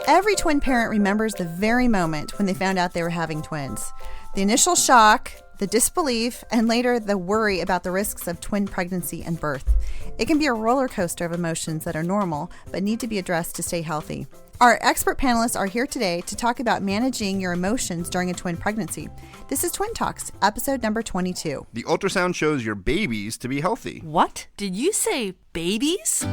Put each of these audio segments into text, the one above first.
Every twin parent remembers the very moment when they found out they were having twins. The initial shock, the disbelief, and later the worry about the risks of twin pregnancy and birth. It can be a roller coaster of emotions that are normal but need to be addressed to stay healthy. Our expert panelists are here today to talk about managing your emotions during a twin pregnancy. This is Twin Talks, episode number 22. The ultrasound shows your babies to be healthy. What? Did you say babies?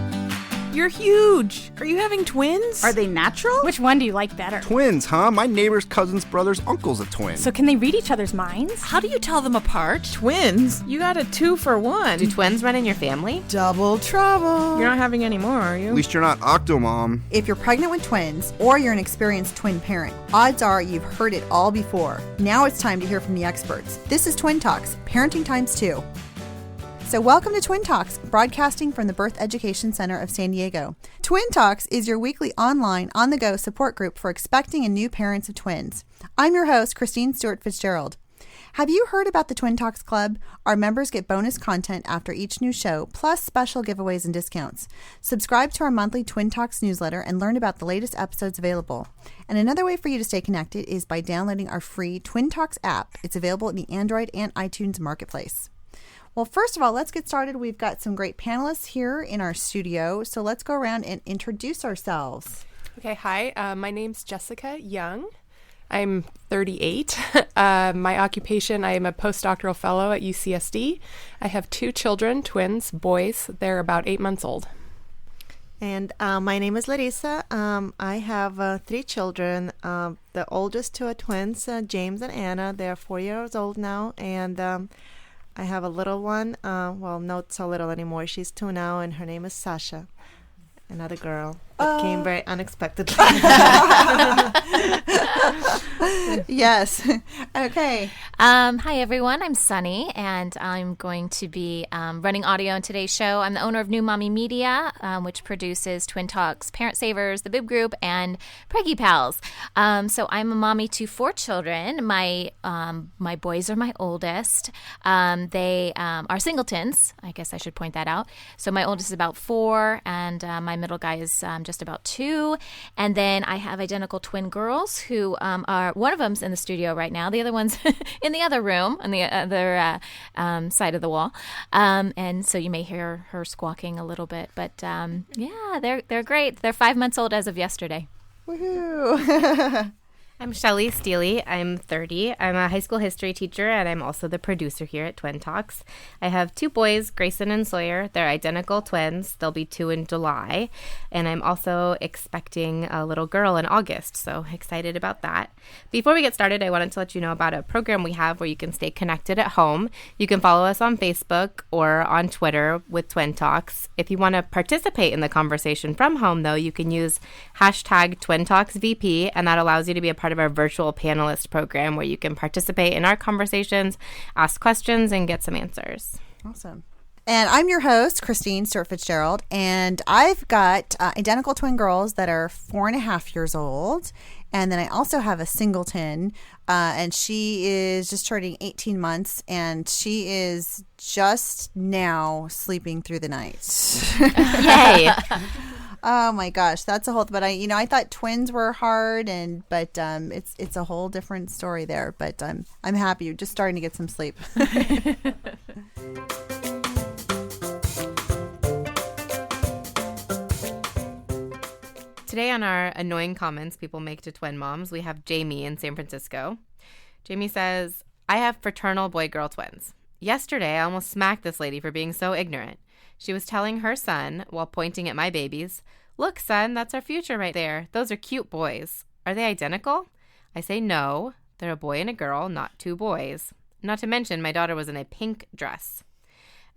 You're huge. Are you having twins? Are they natural? Which one do you like better? Twins, huh? My neighbor's cousin's brother's uncle's a twin. So can they read each other's minds? How do you tell them apart? Twins? You got a 2-for-1. Do twins run in your family? Double trouble. You're not having any more, are you? At least you're not Octomom. If you're pregnant with twins or you're an experienced twin parent, odds are you've heard it all before. Now it's time to hear from the experts. This is Twin Talks, Parenting Times 2. So welcome to Twin Talks, broadcasting from the Birth Education Center of San Diego. Twin Talks is your weekly online, on-the-go support group for expecting and new parents of twins. I'm your host, Christine Stewart Fitzgerald. Have you heard about the Twin Talks Club? Our members get bonus content after each new show, plus special giveaways and discounts. Subscribe to our monthly Twin Talks newsletter and learn about the latest episodes available. And another way for you to stay connected is by downloading our free Twin Talks app. It's available in the Android and iTunes marketplace. Well, first of all, let's get started. We've got some great panelists here in our studio, so let's go around and introduce ourselves. Okay, hi. My name's Jessica Young. I'm 38. My occupation, I am a postdoctoral fellow at UCSD. I have 2 children, twins, boys. They're about 8 months old. And my name is Larissa. I have 3 children. The oldest 2 are twins, James and Anna. They're 4 years old now, and I have a little one, not so little anymore. She's 2 now, and her name is Sasha, another girl that came very unexpectedly. Yes. Okay. Hi, everyone. I'm Sunny, and I'm going to be running audio on today's show. I'm the owner of New Mommy Media, which produces Twin Talks, Parent Savers, The Bib Group, and Preggy Pals. So I'm a mommy to 4 children. My boys are my oldest. They are singletons. I guess I should point that out. So my oldest is about 4, and my middle guy is just about 2. And then I have identical twin girls who are, one of them's in the studio right now. The other one's in the other room on the other side of the wall. And so you may hear her squawking a little bit. But yeah, they're great. They're 5 months old as of yesterday. Woohoo. I'm Shelly Steely. I'm 30. I'm a high school history teacher, and I'm also the producer here at Twin Talks. I have 2 boys, Grayson and Sawyer. They're identical twins. They'll be 2 in July. And I'm also expecting a little girl in August, so excited about that. Before we get started, I wanted to let you know about a program we have where you can stay connected at home. You can follow us on Facebook or on Twitter with Twin Talks. If you want to participate in the conversation from home, though, you can use hashtag TwinTalksVP, and that allows you to be a part of our virtual panelist program where you can participate in our conversations, ask questions, and get some answers. Awesome. And I'm your host, Christine Stewart Fitzgerald, and I've got identical twin girls that are 4.5 years old. And then I also have a singleton, and she is just turning 18 months, and she is just now sleeping through the night. Yay! Oh my gosh, that's a whole. But I thought twins were hard, but it's a whole different story there. But I'm happy you're just starting to get some sleep. Today on our annoying comments people make to twin moms, we have Jamie in San Francisco. Jamie says, I have fraternal boy-girl twins. Yesterday, I almost smacked this lady for being so ignorant. She was telling her son, while pointing at my babies, look, son, that's our future right there. Those are cute boys. Are they identical? I say no. They're a boy and a girl, not 2 boys. Not to mention, my daughter was in a pink dress.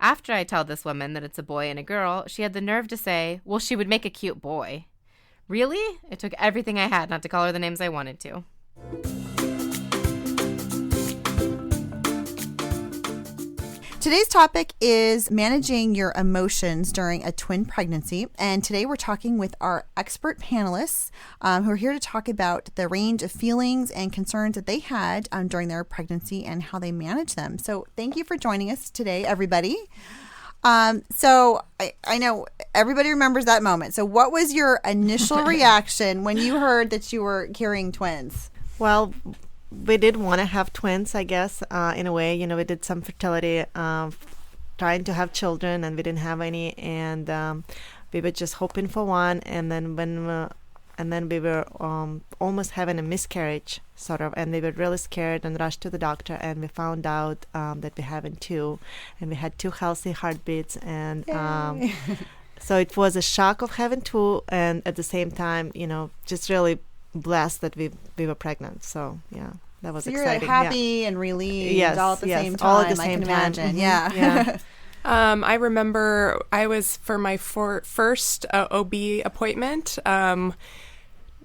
After I tell this woman that it's a boy and a girl, she had the nerve to say, well, she would make a cute boy. Really? It took everything I had not to call her the names I wanted to. Today's topic is managing your emotions during a twin pregnancy. And today we're talking with our expert panelists who are here to talk about the range of feelings and concerns that they had during their pregnancy and how they manage them. So thank you for joining us today, everybody. So I know everybody remembers that moment. So what was your initial reaction when you heard that you were carrying twins? Well, we did want to have twins, I guess, in a way. We did some fertility, trying to have children, and we didn't have any. And we were just hoping for one. And then we were almost having a miscarriage, sort of. And we were really scared and rushed to the doctor. And we found out that we're having two. And we had two healthy heartbeats. And so it was a shock of having two. And at the same time, just really blessed that we were pregnant. So yeah, that was exciting. You're happy and relieved all at the same time. All at the same time. Imagine. Mm-hmm. Yeah. I remember I was for my first OB appointment,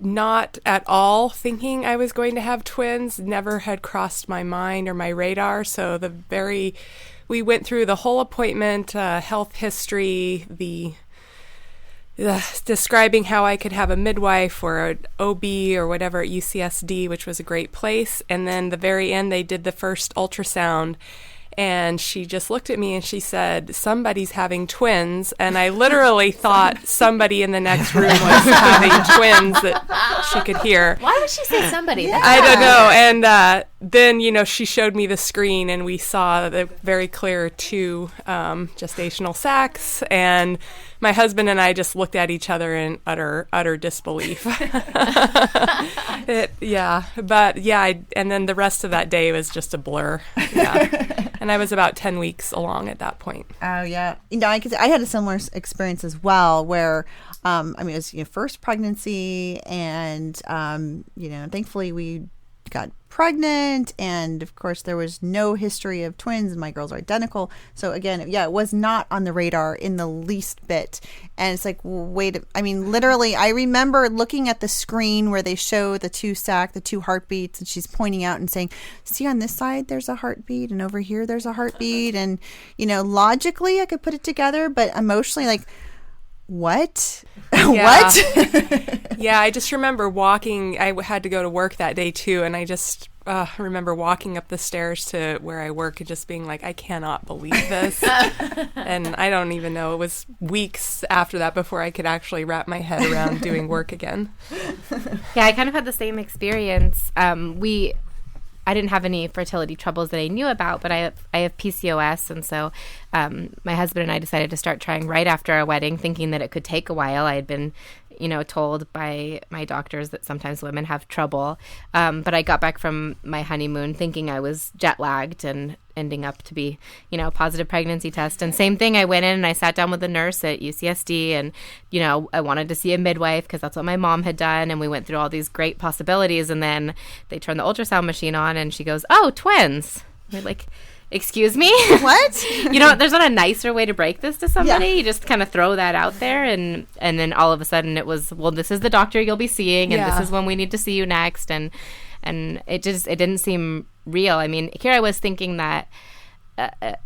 not at all thinking I was going to have twins. Never had crossed my mind or my radar. So we went through the whole appointment, health history, describing how I could have a midwife or an OB or whatever at UCSD, which was a great place. And then the very end, they did the first ultrasound. And she just looked at me and she said, "Somebody's having twins." And I literally thought somebody in the next room was having twins that she could hear. Why would she say somebody? Yeah. I don't know. And then, she showed me the screen and we saw the very clear 2 gestational sacs. And my husband and I just looked at each other in utter disbelief. And then the rest of that day was just a blur. Yeah. And I was about 10 weeks along at that point. Oh, yeah. I had a similar experience as well where, it was first pregnancy and, thankfully we got pregnant, and of course there was no history of twins, and my girls are identical. So again, it was not on the radar in the least bit. And it's like, literally I remember looking at the screen where they show the 2 heartbeats, and she's pointing out and saying, "See, on this side there's a heartbeat, and over here there's a heartbeat." And logically I could put it together, but emotionally, like, what? Yeah. What? Yeah, I just remember walking. I had to go to work that day too, and I just remember walking up the stairs to where I work and just being like, I cannot believe this. And I don't even know. It was weeks after that before I could actually wrap my head around doing work again. Yeah, I kind of had the same experience. I didn't have any fertility troubles that I knew about, but I have PCOS, and so my husband and I decided to start trying right after our wedding, thinking that it could take a while. I had been, told by my doctors that sometimes women have trouble, but I got back from my honeymoon thinking I was jet lagged and ending up to be, a positive pregnancy test. And same thing, I went in and I sat down with a nurse at UCSD, and, I wanted to see a midwife because that's what my mom had done. And we went through all these great possibilities. And then they turned the ultrasound machine on and she goes, "Oh, twins." We're like, "Excuse me?" What? There's not a nicer way to break this to somebody. Yeah. You just kind of throw that out there. And then all of a sudden it was, well, this is the doctor you'll be seeing, and this is when we need to see you next. And it didn't seem real. I mean, here I was thinking that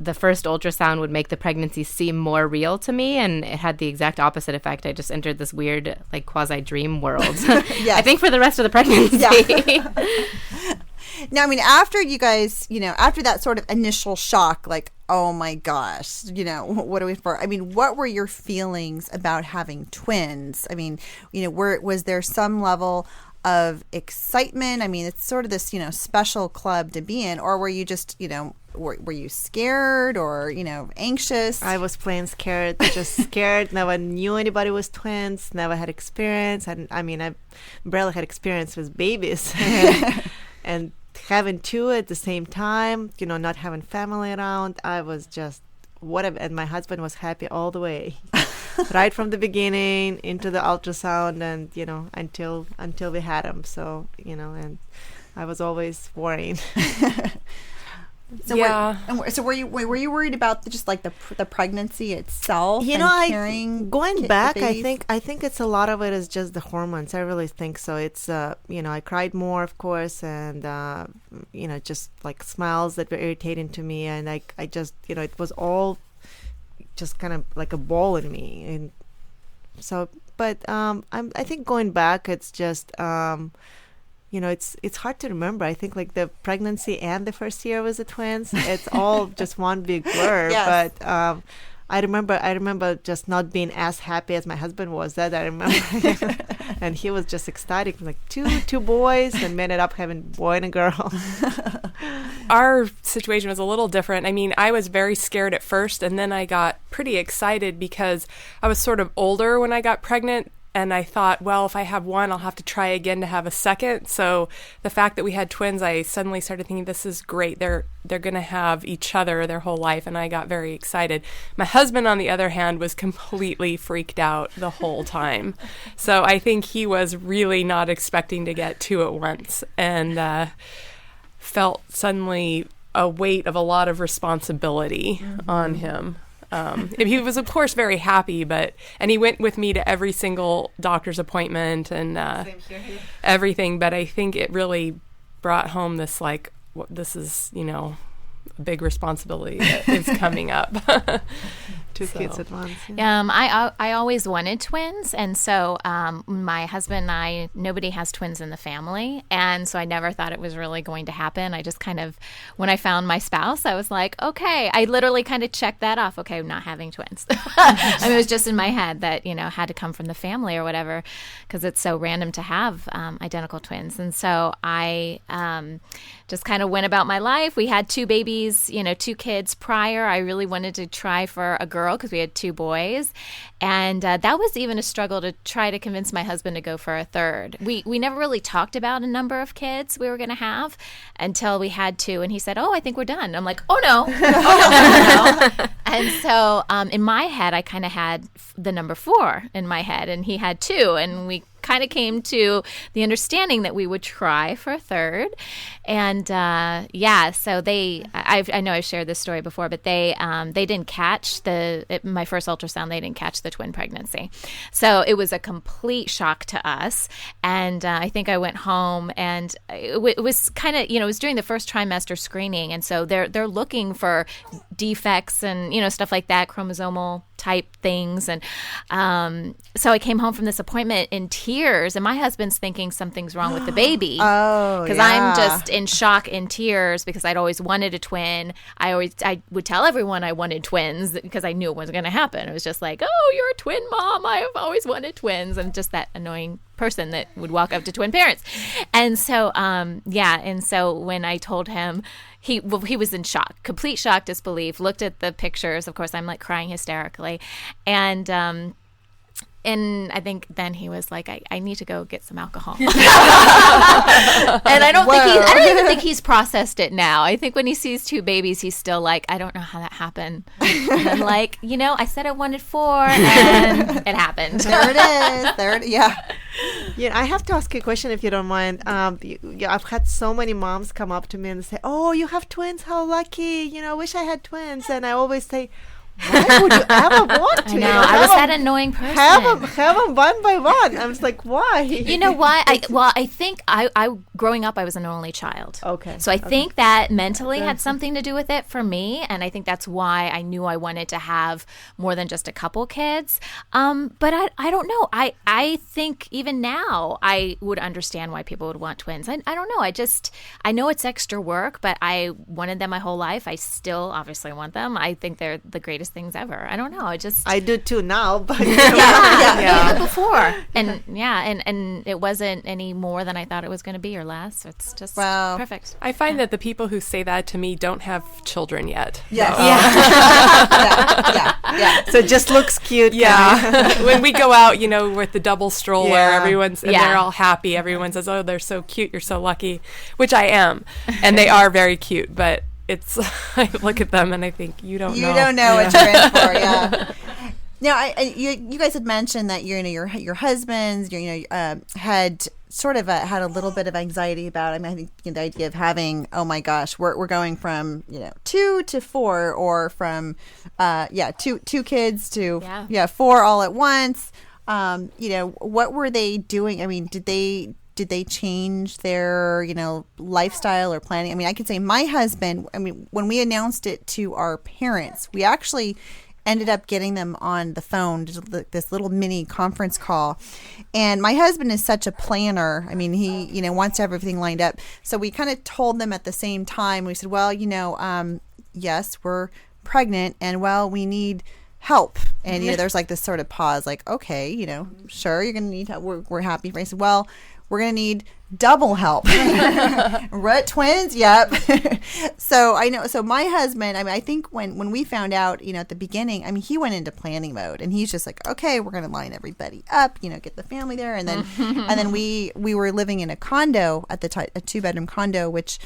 the first ultrasound would make the pregnancy seem more real to me, and it had the exact opposite effect. I just entered this weird, like, quasi-dream world. I think for the rest of the pregnancy. Yeah. Now, after you guys, after that sort of initial shock, like, oh my gosh, what are we for? What were your feelings about having twins? Was there some level of excitement? It's sort of this, special club to be in, or were you just, were you scared or, anxious? I was plain scared, just scared. Never knew anybody was twins, never had experience. I barely had experience with babies. And having 2 at the same time, not having family around, I was just whatever. And my husband was happy all the way. Right from the beginning into the ultrasound, and until we had him. So and I was always worrying. So were you worried about just like the pregnancy itself? Going back, I think it's a lot of it is just the hormones. I really think so. It's I cried more, of course, and just like smiles that were irritating to me, and I just it was all just kind of like a ball in me. And so, but I think going back, it's just it's hard to remember. I think like the pregnancy and the first year was the twins. It's all just one big blur. Yes. But I remember just not being as happy as my husband was. That I remember. And he was just ecstatic, like two boys, and we ended up having a boy and a girl. Our situation was a little different. I mean, I was very scared at first, and then I got pretty excited because I was sort of older when I got pregnant. And I thought, well, if I have one, I'll have to try again to have a second. So the fact that we had twins, I suddenly started thinking, this is great. They're going to have each other their whole life. And I got very excited. My husband, on the other hand, was completely freaked out the whole time. So I think he was really not expecting to get two at once and felt suddenly a weight of a lot of responsibility on him. He was, of course, very happy, and he went with me to every single doctor's appointment and everything. But I think it really brought home this, like, this is, a big responsibility that is coming up. Two kids at once. I always wanted twins, and so my husband and I, nobody has twins in the family, and so I never thought it was really going to happen. I just kind of, when I found my spouse, I was like, okay, I literally kind of checked that off. Okay, I'm not having twins. I mean, it was just in my head that, had to come from the family or whatever, because it's so random to have identical twins. And so I just kind of went about my life. We had two babies, 2 kids prior. I really wanted to try for a girl because we had 2 boys. And that was even a struggle to try to convince my husband to go for a third. We never really talked about a number of kids we were going to have until we had 2. And he said, I think we're done. I'm like, oh, no. No. And so in my head, I kind of had the number 4 in my head, and he had 2. And we kind of came to the understanding that we would try for a third. And so I know I've shared this story before, but they didn't catch my first ultrasound. They didn't catch the twin pregnancy. So it was a complete shock to us. And I think I went home, and it was kind of, it was during the first trimester screening. And so they're looking for defects and, stuff like that, chromosomal type things. And so I came home from this appointment in tears, and my husband's thinking something's wrong with the baby. Because I'm just in shock, in tears, because I'd always wanted a twin. I would tell everyone I wanted twins because I knew it wasn't going to happen. It was just like, oh, you're a twin mom. I've always wanted twins. I'm just that annoying person that would walk up to twin parents. And so, and so when I told him, he was in shock, complete shock, disbelief, looked at the pictures. Of course, I'm like crying hysterically. And I think then he was like, I need to go get some alcohol. And I don't even think he's processed it now. I think when he sees 2 babies, he's still like, I don't know how that happened. And I'm like, I said I wanted 4, and it happened. There it is. Yeah. Yeah, I have to ask you a question if you don't mind. I've had so many moms come up to me and say, "Oh, you have twins? How lucky! I wish I had twins." And I always say, why would you ever want to? I know. I was that annoying person. Have them one by one. I was like, why? You know why? I think I growing up, I was an only child. Okay. So I think that mentally had something to do with it for me, and I think that's why I knew I wanted to have more than just a couple kids. But I don't know. I think even now I would understand why people would want twins. I don't know. I know it's extra work, but I wanted them my whole life. I still obviously want them. I think they're the greatest things ever. I don't know. I do too now, but even before, and it wasn't any more than I thought it was going to be or less. It's just perfect. I find that the people who say that to me don't have children yet. Yes. Yeah. So it just looks cute. Yeah. When we go out, with the double stroller, everyone's they're all happy. Everyone says, "Oh, they're so cute. You're so lucky," which I am, and they are very cute, but. I look at them and I think you don't know what you're in for. Yeah. Now, you guys had mentioned that your husbands had sort of had a little bit of anxiety about. I mean, I think the idea of having, oh my gosh, we're going from 2 to 4, or from two kids to 4 all at once. What were they doing? I mean, did they change their, lifestyle or planning? I mean, I could say my husband, when we announced it to our parents, we actually ended up getting them on the phone, this little mini conference call. And my husband is such a planner. I mean, he, wants to have everything lined up. So we kind of told them at the same time. We said, well, yes, we're pregnant, and we need help. And there's like this sort of pause, like, okay, sure, you're gonna need help. We're happy for you. I said, well, we're gonna need double help. What, twins? Yep. So I know. So my husband, I think when we found out, at the beginning, he went into planning mode, and he's just like, okay, we're gonna line everybody up, get the family there, and then we were living in a condo at the time, a 2-bedroom condo, which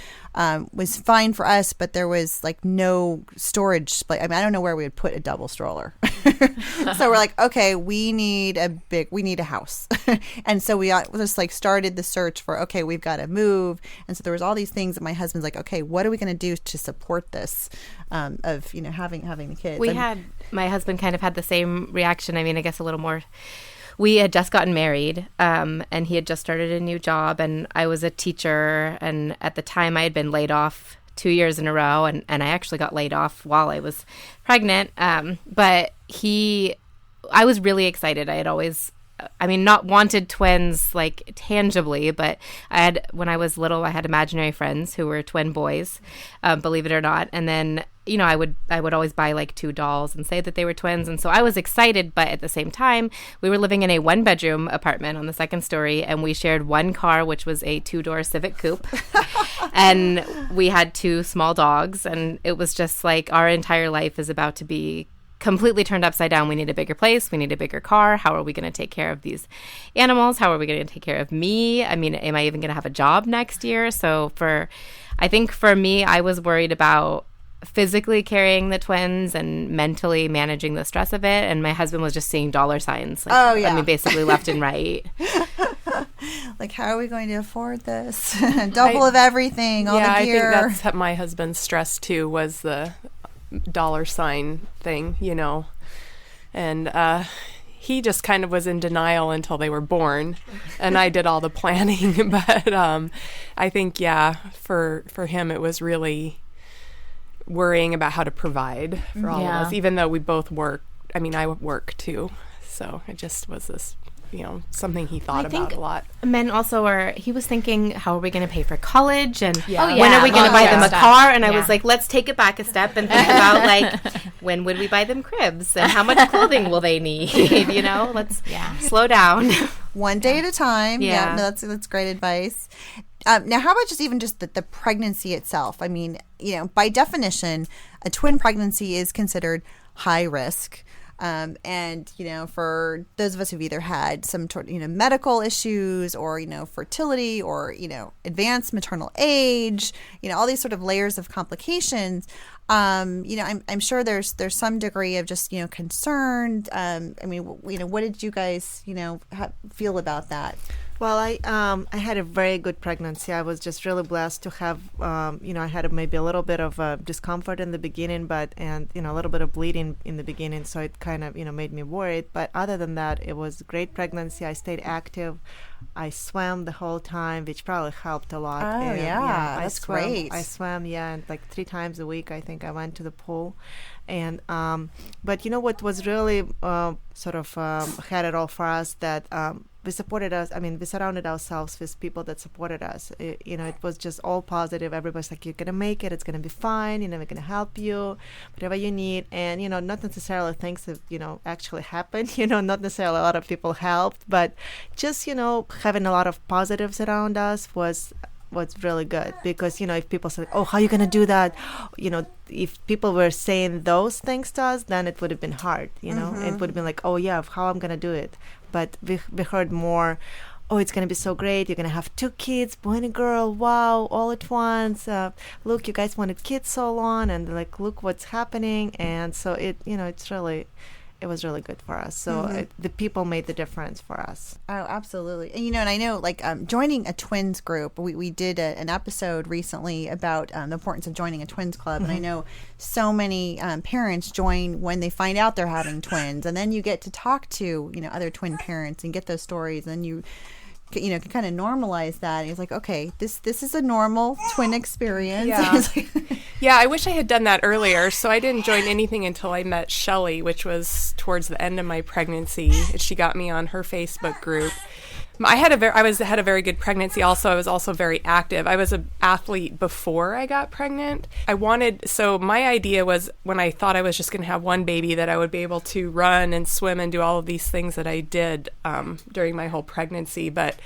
was fine for us, but there was like no storage. I don't know where we would put a double stroller. So we're like, okay, we need a house. And so we just like started the search for, okay, we've got to move. And so there was all these things that my husband's like, okay, what are we going to do to support this of having the kids? My husband kind of had the same reaction. I guess a little more. We had just gotten married, and he had just started a new job, and I was a teacher, and at the time I had been laid off 2 years in a row, and I actually got laid off while I was pregnant. But I was really excited. I had always, not wanted twins like tangibly, but when I was little, I had imaginary friends who were twin boys, believe it or not. And then, I would always buy like 2 dolls and say that they were twins. And so I was excited, but at the same time, we were living in a 1-bedroom apartment on the 2nd story, and we shared one car, which was a 2-door Civic Coupe. And we had 2 small dogs, and it was just like our entire life is about to be completely turned upside down. We need a bigger place. We need a bigger car. How are we going to take care of these animals? How are we going to take care of me? Am I even going to have a job next year? So I think for me, I was worried about physically carrying the twins and mentally managing the stress of it. And my husband was just seeing dollar signs. Basically left and right. Like, how are we going to afford this? Double of everything, all the gear. I think that's my husband's stress too, was the dollar sign thing, and he just kind of was in denial until they were born, and I did all the planning. But I think for him it was really worrying about how to provide for all of us, even though we both work. I work too, so it just was this something he thought about a lot. Men also he was thinking, how are we going to pay for college? And when are we going to buy them a car? And I was like, let's take it back a step and think about like, when would we buy them cribs? And how much clothing will they need? Let's slow down. One day at a time. Yeah. No, that's great advice. Now, how about just the pregnancy itself? By definition, a twin pregnancy is considered high risk. And for those of us who've either had some medical issues or fertility or advanced maternal age, all these sort of layers of complications, I'm sure there's some degree of just concern. What did you guys feel about that? Well, I had a very good pregnancy. I was just really blessed to have, I had maybe a little bit of discomfort in the beginning, and a little bit of bleeding in the beginning, so it kind of, made me worried. But other than that, it was a great pregnancy. I stayed active. I swam the whole time, which probably helped a lot. Oh, that's great. I swam, and like 3 times a week, I think I went to the pool. And but what was really had it all for us, that we supported us. We surrounded ourselves with people that supported us. It was just all positive. Everybody's like, you're going to make it. It's going to be fine. We're going to help you, whatever you need. And, not necessarily things that, actually happened. Not necessarily a lot of people helped, but just, having a lot of positives around us was really good. Because, if people say, oh, how are you going to do that? If people were saying those things to us, then it would have been hard, It would have been like, oh, yeah, how I'm going to do it. But we heard more, oh, it's going to be so great. You're going to have 2 kids, boy and a girl. Wow, all at once. Look, you guys wanted kids so long, and like, look what's happening. And so it was really good for us. So the people made the difference for us. Oh, absolutely. And, and I know joining a twins group, we did an episode recently about the importance of joining a twins club. And I know so many parents join when they find out they're having twins. And then you get to talk to, other twin parents and get those stories. And you can kind of normalize that. And it's like, okay, this is a normal twin experience. Yeah, I wish I had done that earlier. So I didn't join anything until I met Shelly, which was towards the end of my pregnancy. She got me on her Facebook group. I had a very good pregnancy. Also, I was also very active. I was an athlete before I got pregnant. So my idea was, when I thought I was just going to have one baby, that I would be able to run and swim and do all of these things that I did during my whole pregnancy. But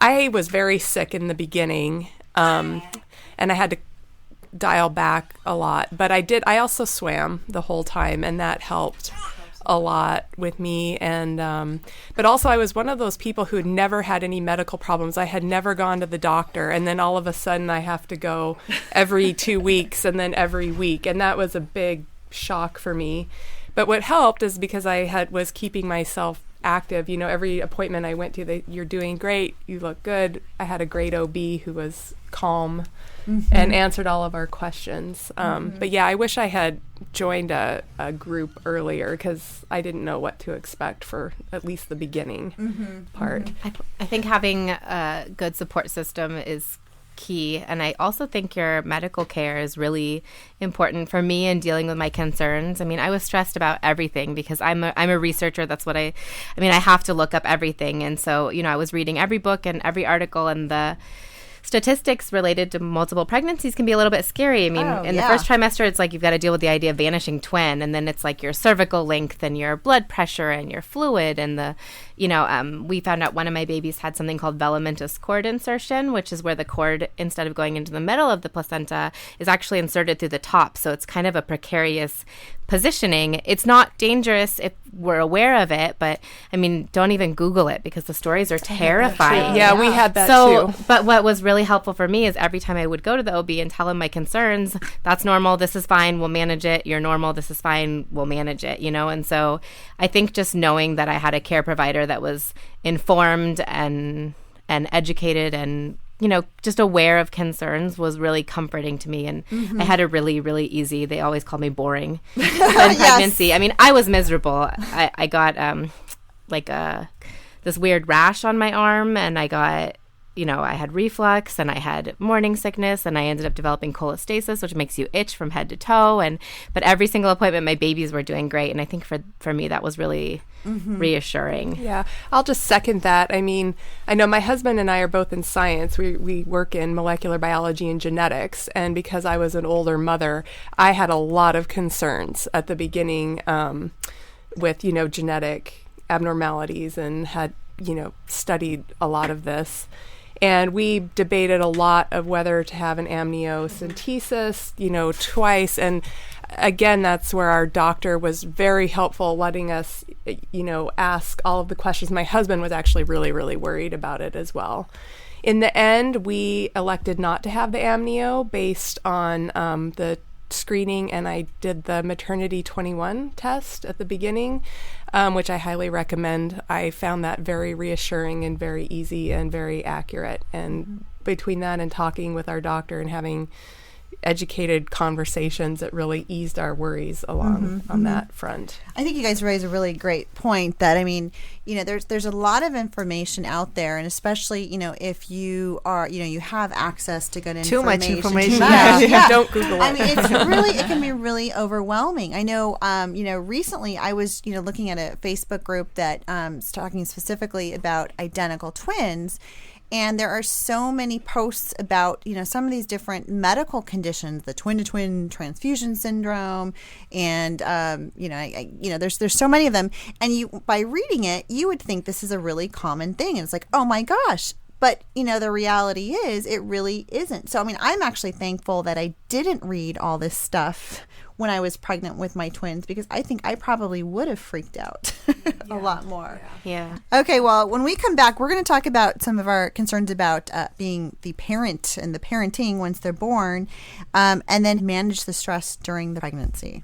I was very sick in the beginning, and I had to dial back a lot. But I also swam the whole time, and that helped a lot with me. And but also, I was one of those people who had never had any medical problems. I had never gone to the doctor, and then all of a sudden I have to go every 2 weeks and then every week, and that was a big shock for me. But what helped is because I was keeping myself active. Every appointment I went to, you're doing great, you look good. I had a great OB who was calm and answered all of our questions. But yeah, I wish I had joined a group earlier, because I didn't know what to expect for at least the beginning part. I think having a good support system is key, and I also think your medical care is really important for me in dealing with my concerns. I mean, I was stressed about everything because I'm a researcher. That's what I have to look up everything, and so I was reading every book and every article, and the statistics related to multiple pregnancies can be a little bit scary. I mean, the first trimester, it's like you've got to deal with the idea of vanishing twin, and then it's like your cervical length and your blood pressure and your fluid, and we found out one of my babies had something called velamentous cord insertion, which is where the cord, instead of going into the middle of the placenta, is actually inserted through the top. So it's kind of a precarious positioning. It's not dangerous if we're aware of it, but I mean, don't even Google it, because the stories are terrifying. Yeah, we had that too. But what was really helpful for me is every time I would go to the OB and tell him my concerns, that's normal, this is fine, we'll manage it. You're normal, this is fine, we'll manage it, And so I think just knowing that I had a care provider that was informed and educated and just aware of concerns was really comforting to me. And I had a really, really easy, they always call me boring, pregnancy. I mean, I was miserable. I got this weird rash on my arm, and I got, I had reflux, and I had morning sickness, and I ended up developing cholestasis, which makes you itch from head to toe. But every single appointment, my babies were doing great. And I think for me, that was really reassuring. Yeah, I'll just second that. I mean, I know my husband and I are both in science. We work in molecular biology and genetics. And because I was an older mother, I had a lot of concerns at the beginning with, genetic abnormalities, and had, studied a lot of this. And we debated a lot of whether to have an amniocentesis, twice. And again, that's where our doctor was very helpful, letting us, ask all of the questions. My husband was actually really, really worried about it as well. In the end, we elected not to have the amnio based on the screening, and I did the Maternity 21 test at the beginning, which I highly recommend. I found that very reassuring and very easy and very accurate. And between that and talking with our doctor and having educated conversations, it really eased our worries along on that front. I think you guys raise a really great point that, I mean, there's a lot of information out there, and especially, if you are, you have access to good information. Too much information. Yeah. Don't Google it. I mean, it can be really overwhelming. I know, recently I was, looking at a Facebook group that is talking specifically about identical twins. And there are so many posts about, some of these different medical conditions, the twin-to-twin transfusion syndrome, and there's so many of them. And by reading it, you would think this is a really common thing, and it's like, oh my gosh. But, the reality is it really isn't. So, I mean, I'm actually thankful that I didn't read all this stuff when I was pregnant with my twins, because I think I probably would have freaked out a lot more. Yeah. Okay, well, when we come back, we're going to talk about some of our concerns about being the parent and the parenting once they're born, and then manage the stress during the pregnancy.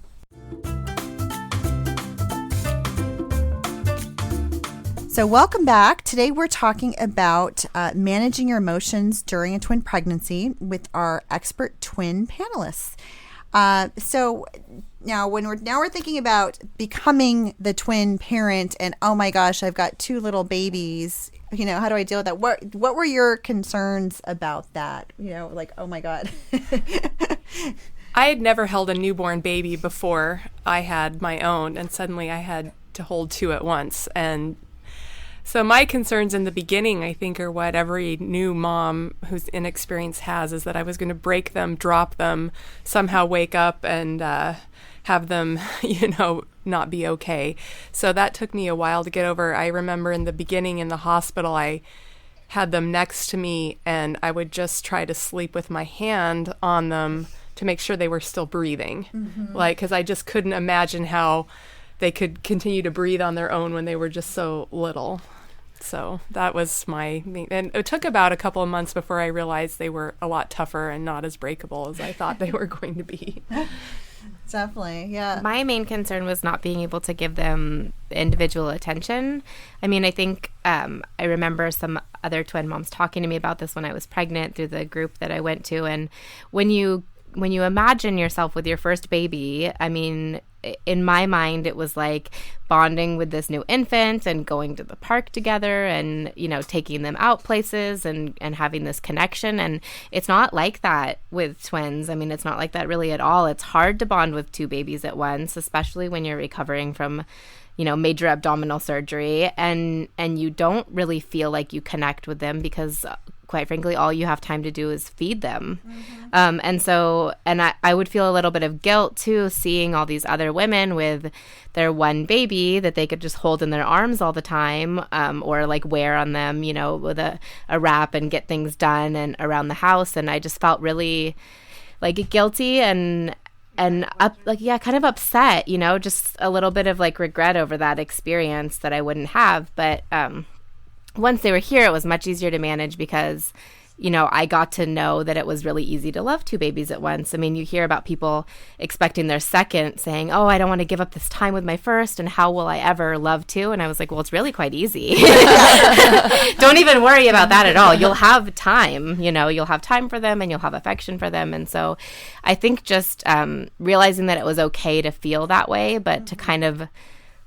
So welcome back. Today we're talking about managing your emotions during a twin pregnancy with our expert twin panelists. So now we're thinking about becoming the twin parent, and oh my gosh, I've got 2 little babies. How do I deal with that? What were your concerns about that? Like, oh my God. I had never held a newborn baby before I had my own, and suddenly I had to hold 2 at once. And So my concerns in the beginning, I think, are what every new mom who's inexperienced has, is that I was going to break them, drop them, somehow wake up and have them, not be okay. So that took me a while to get over. I remember in the beginning in the hospital, I had them next to me and I would just try to sleep with my hand on them to make sure they were still breathing. Because I just couldn't imagine how they could continue to breathe on their own when they were just so little. So that was and it took about a couple of months before I realized they were a lot tougher and not as breakable as I thought they were going to be. Definitely, yeah. My main concern was not being able to give them individual attention. I mean, I think I remember some other twin moms talking to me about this when I was pregnant through the group that I went to. And when you imagine yourself with your first baby, I mean, in my mind, it was like bonding with this new infant and going to the park together and, taking them out places and having this connection. And it's not like that with twins. I mean, it's not like that really at all. It's hard to bond with two babies at once, especially when you're recovering from, major abdominal surgery. And you don't really feel like you connect with them because quite frankly, all you have time to do is feed them. And I would feel a little bit of guilt too, seeing all these other women with their one baby that they could just hold in their arms all the time, or like wear on them, with a wrap and get things done and around the house. And I just felt really like guilty and kind of upset, just a little bit of like regret over that experience that I wouldn't have. But, once they were here, it was much easier to manage because, I got to know that it was really easy to love two babies at once. I mean, you hear about people expecting their second saying, oh, I don't want to give up this time with my first, and how will I ever love two? And I was like, well, it's really quite easy. Don't even worry about that at all. You'll have time, you'll have time for them and you'll have affection for them. And so I think just realizing that it was okay to feel that way, but to kind of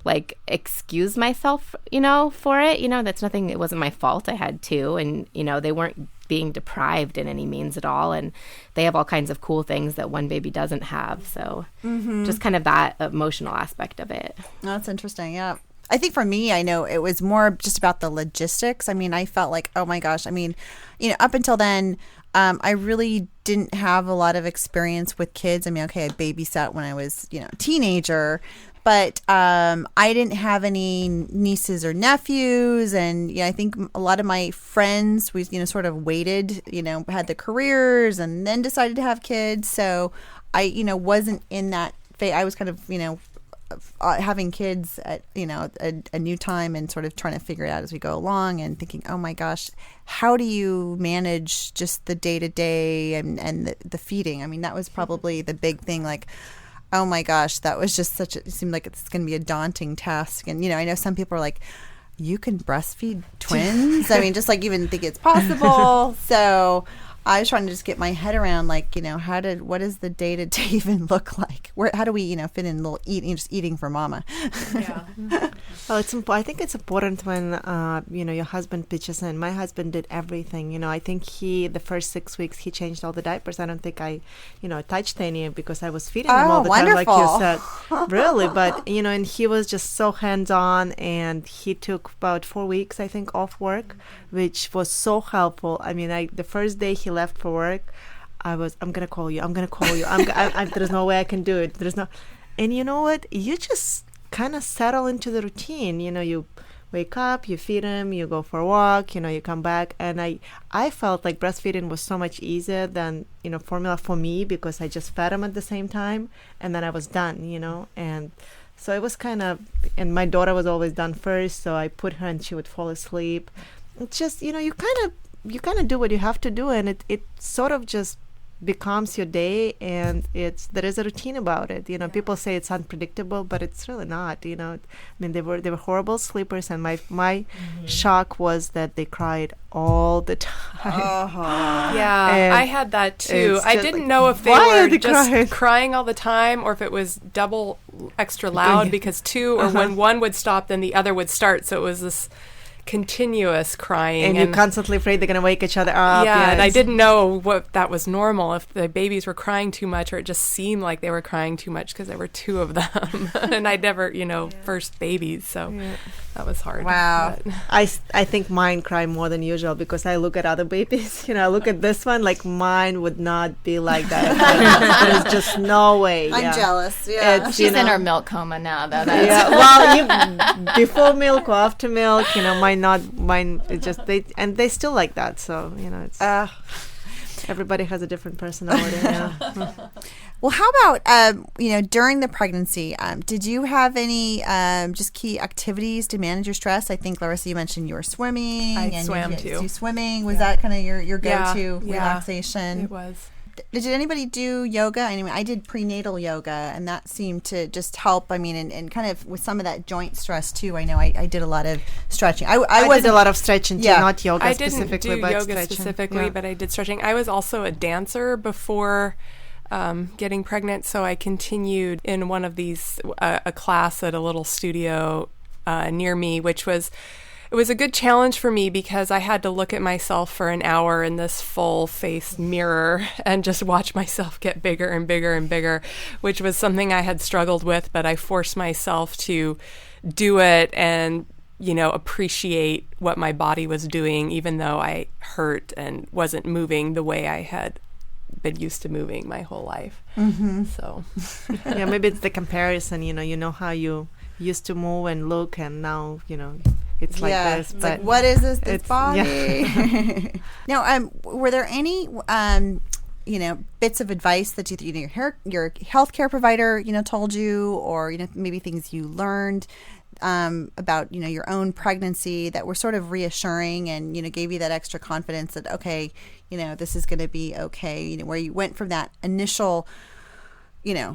like excuse myself, for it, that's nothing, it wasn't my fault. I had two, and, they weren't being deprived in any means at all. And they have all kinds of cool things that one baby doesn't have. So just kind of that emotional aspect of it. That's interesting. Yeah. I think for me, I know it was more just about the logistics. I mean, I felt like, oh my gosh, I mean, up until then, I really didn't have a lot of experience with kids. I mean, okay, I babysat when I was, a teenager, but I didn't have any nieces or nephews. And I think a lot of my friends, we, sort of waited, had the careers and then decided to have kids. So I, wasn't in that phase. I was kind of, having kids at a new time and sort of trying to figure it out as we go along and thinking, oh my gosh, how do you manage just the day-to-day and the feeding? I mean, that was probably the big thing. Like, oh my gosh, that was just it seemed like it's going to be a daunting task. And I know some people are like, you can breastfeed twins? I mean, just like even think it's possible. So I was trying to just get my head around, like, what does the day-to-day even look like? How do we, fit in little eating for mama? Yeah. Well, I think it's important when, your husband pitches in. My husband did everything. I think the first 6 weeks, he changed all the diapers. I don't think I, touched any because I was feeding him all the time, like you said. Really, but, and he was just so hands-on, and he took about 4 weeks, I think, off work, which was so helpful. I mean, the first day he left for work, I'm gonna call you. There's no way I can do it. And you know what? You just kind of settle into the routine. You wake up, you feed him, you go for a walk, you come back. And I felt like breastfeeding was so much easier than, formula for me, because I just fed him at the same time and then I was done, and so it was kind of, and my daughter was always done first, so I put her and she would fall asleep. It's just, you kind of do what you have to do, and it sort of just becomes your day, and there is a routine about it. People say it's unpredictable, but it's really not. I mean, they were horrible sleepers, and my shock was that they cried all the time. Yeah, and I had that too. I didn't know if they were just crying all the time or if it was double extra loud because two, or when one would stop, then the other would start. So it was this continuous crying. And you're constantly afraid they're going to wake each other up. Yeah, and I yes. didn't know what that was normal, if the babies were crying too much or it just seemed like they were crying too much because there were two of them. And I'd never, first babies, so that was hard. Wow. But I think mine cry more than usual because I look at other babies. I look at this one, like mine would not be like that. There's just no way. I'm yeah. jealous. Yeah. She's in her milk coma now, though. That's Yeah, well, before milk or after milk, mine it just they still like that. So it's everybody has a different personality. Yeah. Well, how about during the pregnancy? Did you have any just key activities to manage your stress? I think Larissa, you mentioned you were swimming. I swam too. Swimming was that kind of your go-to Yeah, relaxation? it was. Did anybody do yoga? I mean, I did prenatal yoga, and that seemed to just help. I mean, and kind of with some of that joint stress too. I know I did a lot of stretching. I did a lot of stretching too, not yoga I specifically, didn't do but yoga stretching. specifically, Yeah. but I did stretching. I was also a dancer before getting pregnant, so I continued in one of these a class at a little studio near me, which was. It was a good challenge for me because I had to look at myself for an hour in this full-face mirror and just watch myself get bigger and bigger and bigger, which was something I had struggled with, but I forced myself to do it and, appreciate what my body was doing, even though I hurt and wasn't moving the way I had been used to moving my whole life. Mm-hmm. So, Yeah, maybe it's the comparison. You know how you used to move and look, and now it's like this. It's but like, what is this it's- body? yeah. Now, were there any bits of advice that your healthcare provider told you, or maybe things you learned about your own pregnancy that were sort of reassuring and gave you that extra confidence that okay, this is going to be okay, where you went from that initial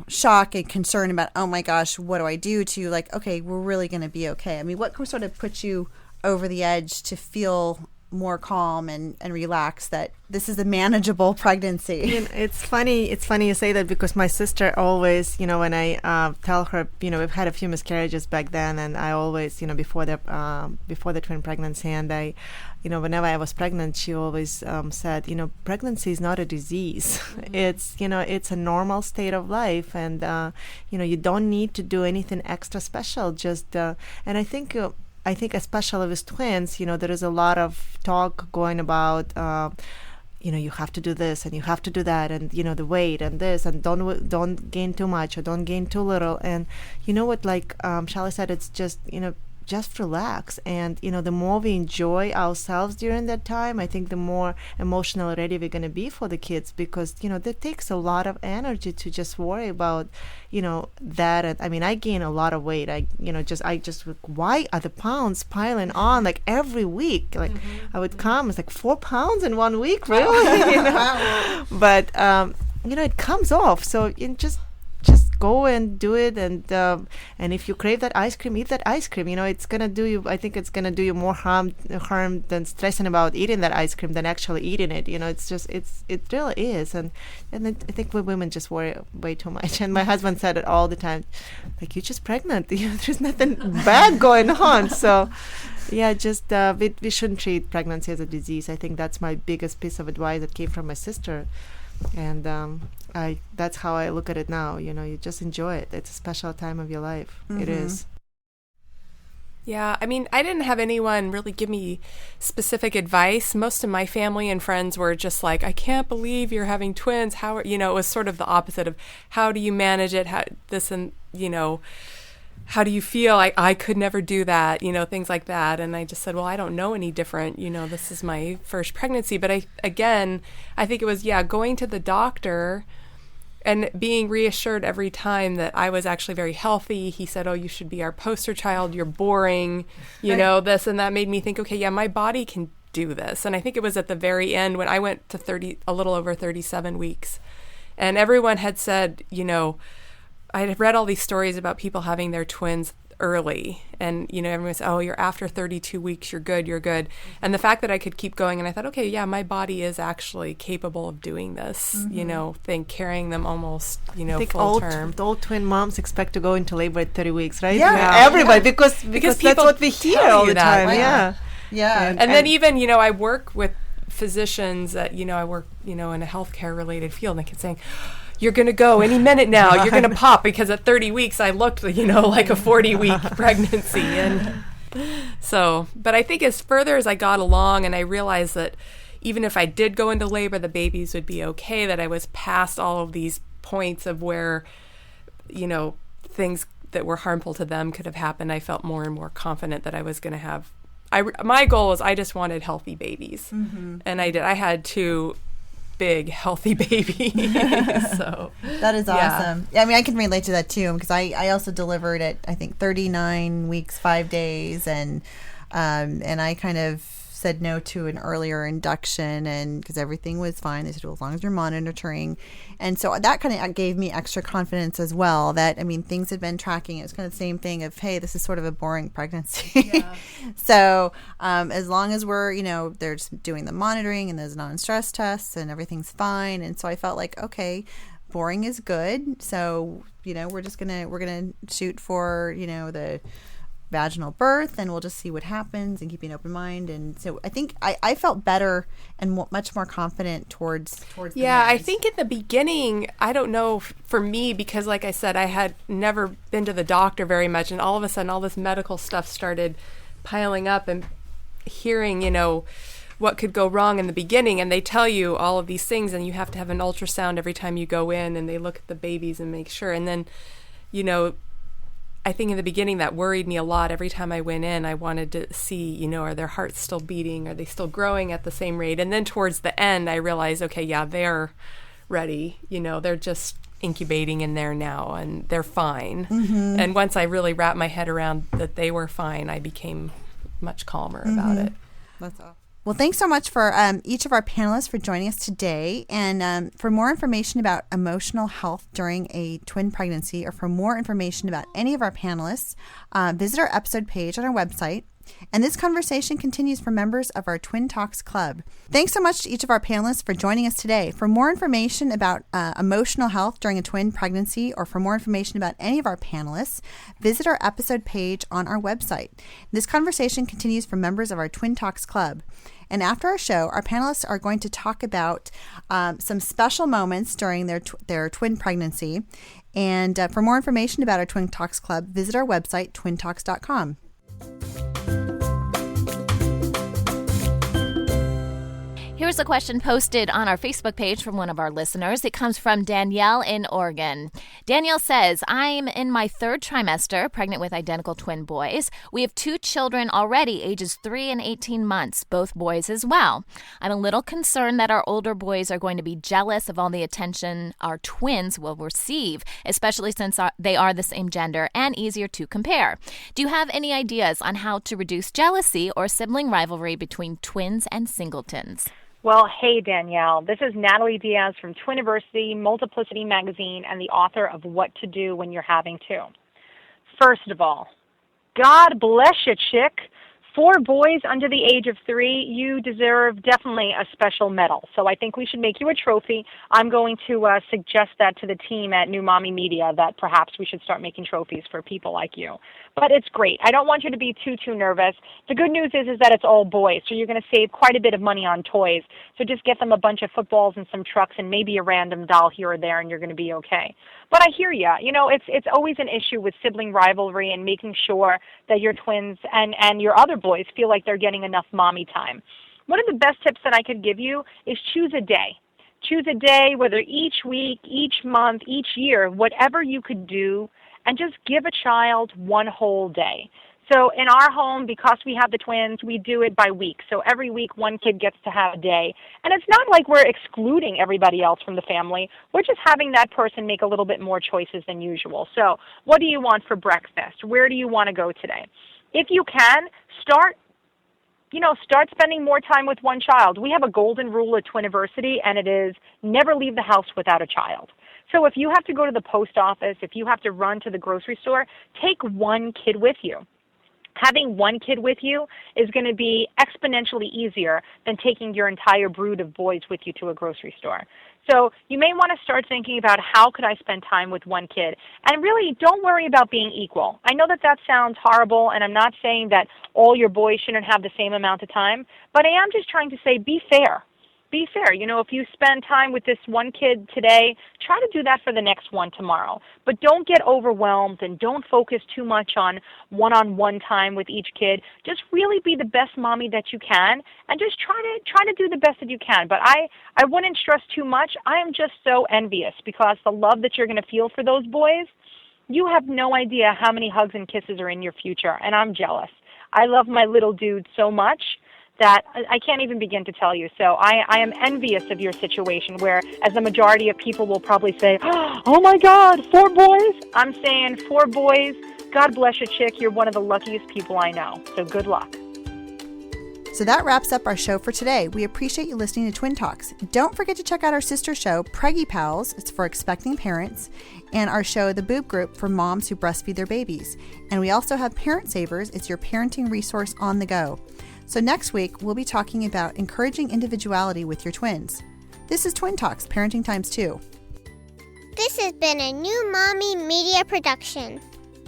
shock and concern about, oh my gosh, what do I do, to like, okay, we're really going to be okay. I mean, what sort of put you over the edge to feel more calm and relaxed that this is a manageable pregnancy? It's funny you say that, because my sister always, when I tell her, we've had a few miscarriages back then, and I always, before the twin pregnancy, and I, whenever I was pregnant, she always said, pregnancy is not a disease. It's, it's a normal state of life, and you don't need to do anything extra special. Just and I think especially with twins, there is a lot of talk going about, you have to do this and you have to do that, and the weight and this, and don't gain too much or don't gain too little. And what, like Shelly said, it's just just relax, and the more we enjoy ourselves during that time, I think the more emotionally ready we're going to be for the kids, because that takes a lot of energy to just worry about that. And I mean, I gain a lot of weight. I just why are the pounds piling on like every week? Like I would come, it's like 4 pounds in 1 week, really. But it comes off, so just go and do it, and if you crave that ice cream, eat that ice cream. It's gonna do you. I think it's gonna do you more harm than stressing about eating that ice cream than actually eating it. It really is, and I think we women just worry way too much. And my husband said it all the time, like, you're just pregnant. There's nothing bad going on. So yeah, just we shouldn't treat pregnancy as a disease. I think that's my biggest piece of advice that came from my sister. And that's how I look at it now. You just enjoy it. It's a special time of your life. Mm-hmm. It is. Yeah, I mean, I didn't have anyone really give me specific advice. Most of my family and friends were just like, I can't believe you're having twins. How it was sort of the opposite of, how do you manage it? How do you feel? I could never do that, things like that. And I just said, well, I don't know any different. This is my first pregnancy. But I think it was, going to the doctor and being reassured every time that I was actually very healthy. He said, oh, you should be our poster child. You're boring, this and that. Made me think, okay, yeah, my body can do this. And I think it was at the very end when I went to a little over 37 weeks. And everyone had said, I had read all these stories about people having their twins early, and everyone said, oh, you're after 32 weeks, you're good. And the fact that I could keep going, and I thought, okay, yeah, my body is actually capable of doing this, carrying them almost, full term. All twin moms expect to go into labor at 30 weeks, right? Yeah. Everybody, because that's people what we hear all the time. Right? Yeah. Yeah. And then even, I work with physicians that, I work, in a healthcare related field, and they keep saying, you're going to go any minute now. You're going to pop, because at 30 weeks I looked, like a 40-week pregnancy. And so, but I think as further as I got along, and I realized that even if I did go into labor, the babies would be okay, that I was past all of these points of where, things that were harmful to them could have happened. I felt more and more confident that I was going to have, my goal was I just wanted healthy babies. Mm-hmm. And I did. I had 2 big, healthy babies. So that is awesome. Yeah, I mean, I can relate to that too, because I also delivered at, I think, 39 weeks, 5 days, and I kind of said no to an earlier induction, and because everything was fine. They said, well, as long as you're monitoring. And so that kind of gave me extra confidence as well, that, I mean, things had been tracking. It was kind of the same thing of, hey, this is sort of a boring pregnancy. Yeah. So as long as we're, they're just doing the monitoring and those non-stress tests and everything's fine. And so I felt like, okay, boring is good. So, we're going to shoot for, the vaginal birth, and we'll just see what happens and keep an open mind. And so I think I felt better and much more confident towards yeah, I think in the beginning, I don't know, for me, because like I said, I had never been to the doctor very much, and all of a sudden all this medical stuff started piling up, and hearing, what could go wrong in the beginning, and they tell you all of these things, and you have to have an ultrasound every time you go in, and they look at the babies and make sure. And then, I think in the beginning that worried me a lot. Every time I went in, I wanted to see, are their hearts still beating? Are they still growing at the same rate? And then towards the end, I realized, okay, yeah, they're ready. They're just incubating in there now, and they're fine. Mm-hmm. And once I really wrapped my head around that they were fine, I became much calmer about it. That's awesome. Well, thanks so much for each of our panelists for joining us today. And for more information about emotional health during a twin pregnancy, or for more information about any of our panelists, visit our episode page on our website. And this conversation continues for members of our Twin Talks Club. Thanks so much to each of our panelists for joining us today. For more information about emotional health during a twin pregnancy, or for more information about any of our panelists, visit our episode page on our website. This conversation continues for members of our Twin Talks Club. And after our show, our panelists are going to talk about some special moments during their twin pregnancy. And for more information about our Twin Talks Club, visit our website, twintalks.com. Here's a question posted on our Facebook page from one of our listeners. It comes from Danielle in Oregon. Danielle says, I'm in my 3rd trimester, pregnant with identical twin boys. We have 2 children already, ages 3 and 18 months, both boys as well. I'm a little concerned that our older boys are going to be jealous of all the attention our twins will receive, especially since they are the same gender and easier to compare. Do you have any ideas on how to reduce jealousy or sibling rivalry between twins and singletons? Well, hey, Danielle. This is Natalie Diaz from Twiniversity, Multiplicity Magazine, and the author of What to Do When You're Having Two. First of all, God bless you, chick. 4 boys under the age of 3, you deserve definitely a special medal. So I think we should make you a trophy. I'm going to suggest that to the team at New Mommy Media, that perhaps we should start making trophies for people like you. But it's great. I don't want you to be too nervous. The good news is that it's all boys, so you're going to save quite a bit of money on toys. So just get them a bunch of footballs and some trucks and maybe a random doll here or there, and you're going to be okay. But I hear you. It's always an issue with sibling rivalry and making sure that your twins and your other boys feel like they're getting enough mommy time. One of the best tips that I could give you is choose a day. Choose a day, whether each week, each month, each year, whatever you could do, and just give a child one whole day. So in our home, because we have the twins, we do it by week. So every week, one kid gets to have a day. And it's not like we're excluding everybody else from the family. We're just having that person make a little bit more choices than usual. So what do you want for breakfast? Where do you want to go today? If you can, start spending more time with one child. We have a golden rule at Twiniversity, and it is never leave the house without a child. So if you have to go to the post office, if you have to run to the grocery store, take one kid with you. Having one kid with you is going to be exponentially easier than taking your entire brood of boys with you to a grocery store. So you may want to start thinking about how could I spend time with one kid. And really, don't worry about being equal. I know that that sounds horrible, and I'm not saying that all your boys shouldn't have the same amount of time, but I am just trying to say be fair. Be fair. You know, if you spend time with this one kid today, try to do that for the next one tomorrow. But don't get overwhelmed and don't focus too much on one-on-one time with each kid. Just really be the best mommy that you can and just try to do the best that you can. But I wouldn't stress too much. I am just so envious because the love that you're going to feel for those boys, you have no idea how many hugs and kisses are in your future, and I'm jealous. I love my little dude so much that I can't even begin to tell you. So I am envious of your situation where, as the majority of people will probably say, oh my God, 4 boys? I'm saying 4 boys. God bless you, chick. You're one of the luckiest people I know. So good luck. So that wraps up our show for today. We appreciate you listening to Twin Talks. Don't forget to check out our sister show, Preggy Pals. It's for expecting parents. And our show, The Boob Group, for moms who breastfeed their babies. And we also have Parent Savers. It's your parenting resource on the go. So next week, we'll be talking about encouraging individuality with your twins. This is Twin Talks, Parenting Times 2. This has been a New Mommy Media production.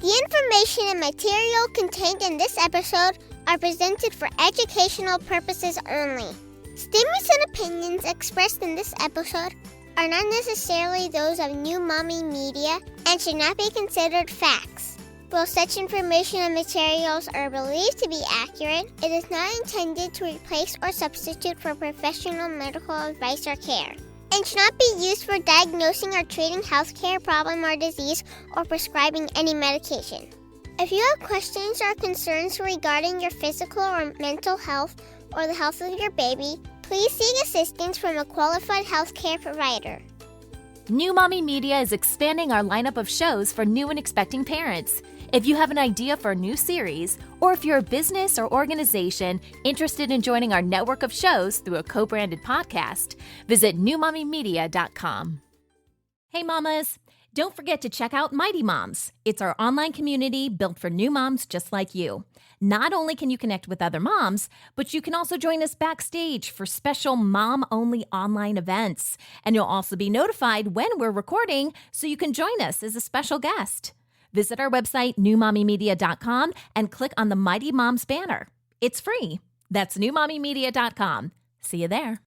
The information and material contained in this episode are presented for educational purposes only. Statements and opinions expressed in this episode are not necessarily those of New Mommy Media and should not be considered facts. While such information and materials are believed to be accurate, it is not intended to replace or substitute for professional medical advice or care, and should not be used for diagnosing or treating healthcare problem or disease or prescribing any medication. If you have questions or concerns regarding your physical or mental health or the health of your baby, please seek assistance from a qualified healthcare provider. New Mommy Media is expanding our lineup of shows for new and expecting parents. If you have an idea for a new series, or if you're a business or organization interested in joining our network of shows through a co-branded podcast, visit newmommymedia.com. Hey mamas, don't forget to check out Mighty Moms. It's our online community built for new moms just like you. Not only can you connect with other moms, but you can also join us backstage for special mom-only online events. And you'll also be notified when we're recording so you can join us as a special guest. Visit our website, newmommymedia.com, and click on the Mighty Moms banner. It's free. That's newmommymedia.com. See you there.